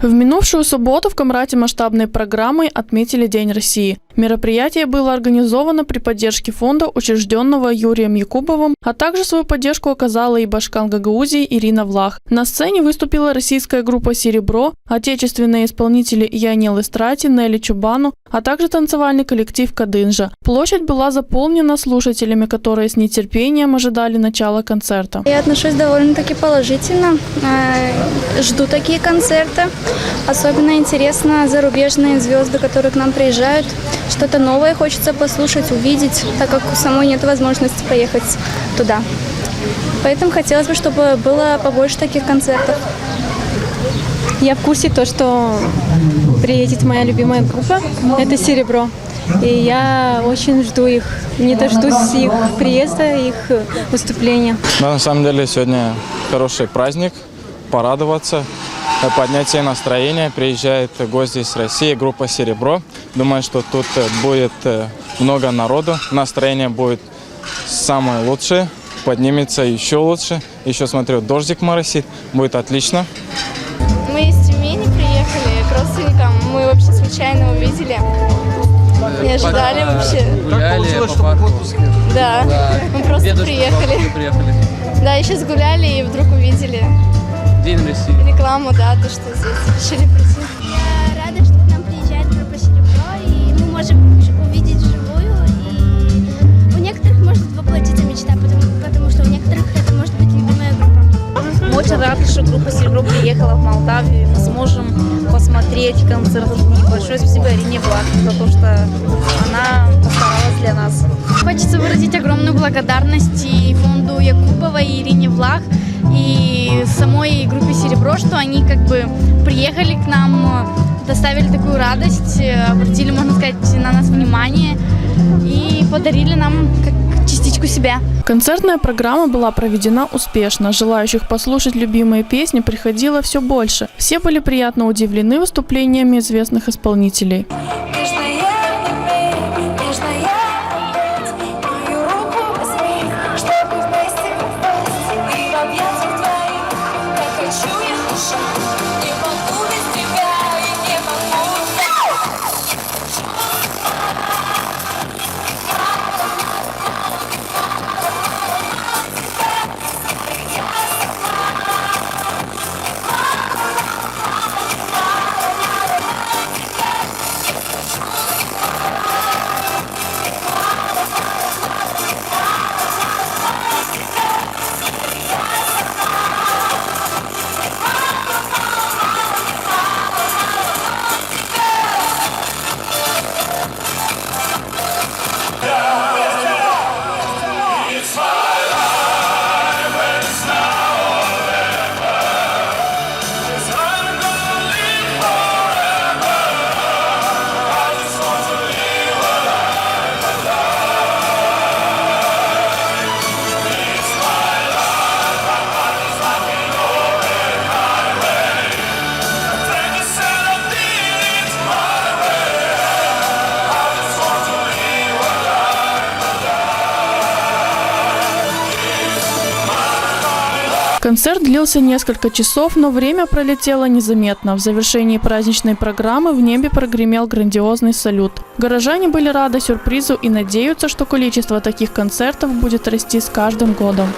В минувшую субботу в Камрате масштабной программой отметили День России. Мероприятие было организовано при поддержке фонда, учрежденного Юрием Якубовым, а также свою поддержку оказала и Башкан Гагаузии Ирина Влах. На сцене выступила российская группа «Серебро», отечественные исполнители Янил Истрати, Нелли Чубану, а также танцевальный коллектив «Кадынжа». Площадь была заполнена слушателями, которые с нетерпением ожидали начала концерта. Я отношусь довольно-таки положительно, жду такие концерты. Особенно интересно зарубежные звезды, которые к нам приезжают. Что-то новое хочется послушать, увидеть, так как у самой нет возможности поехать туда. Поэтому хотелось бы, чтобы было побольше таких концертов. Я в курсе то, что приедет моя любимая группа, это «Серебро». И я очень жду их, не дождусь их приезда, их выступления. Да, на самом деле сегодня хороший праздник, порадоваться, поднять себе настроение. Приезжает гости из России, группа «Серебро». Думаю, что тут будет много народу, настроение будет самое лучшее, поднимется еще лучше. Еще смотрю, дождик моросит, будет отлично. Мы из Тюмени приехали к родственникам, мы вообще случайно увидели. Не ожидали вообще. Гуляли по парку. Да, мы просто приехали. Да, и сейчас гуляли и вдруг увидели День России. рекламу, да, то, что здесь решили прийти. Я рада, что к нам приезжает группа «Серебро», и мы можем увидеть вживую. И у некоторых может воплотиться мечта, потому что у некоторых это может быть любимая группа. Мы очень рады, что группа «Серебро» приехала в Молдавию. Мы сможем посмотреть концерт. Большое спасибо Ирине Влах за то, что она постаралась для нас. Хочется выразить огромную благодарность и фонду Якубова, и Ирине Влах, и самой группе «Серебро», что они как бы приехали к нам, доставили такую радость, обратили, можно сказать, на нас внимание и подарили нам как частичку себя. Концертная программа была проведена успешно. Желающих послушать любимые песни приходило все больше. Все были приятно удивлены выступлениями известных исполнителей. Концерт длился несколько часов, но время пролетело незаметно. В завершении праздничной программы в небе прогремел грандиозный салют. Горожане были рады сюрпризу и надеются, что количество таких концертов будет расти с каждым годом.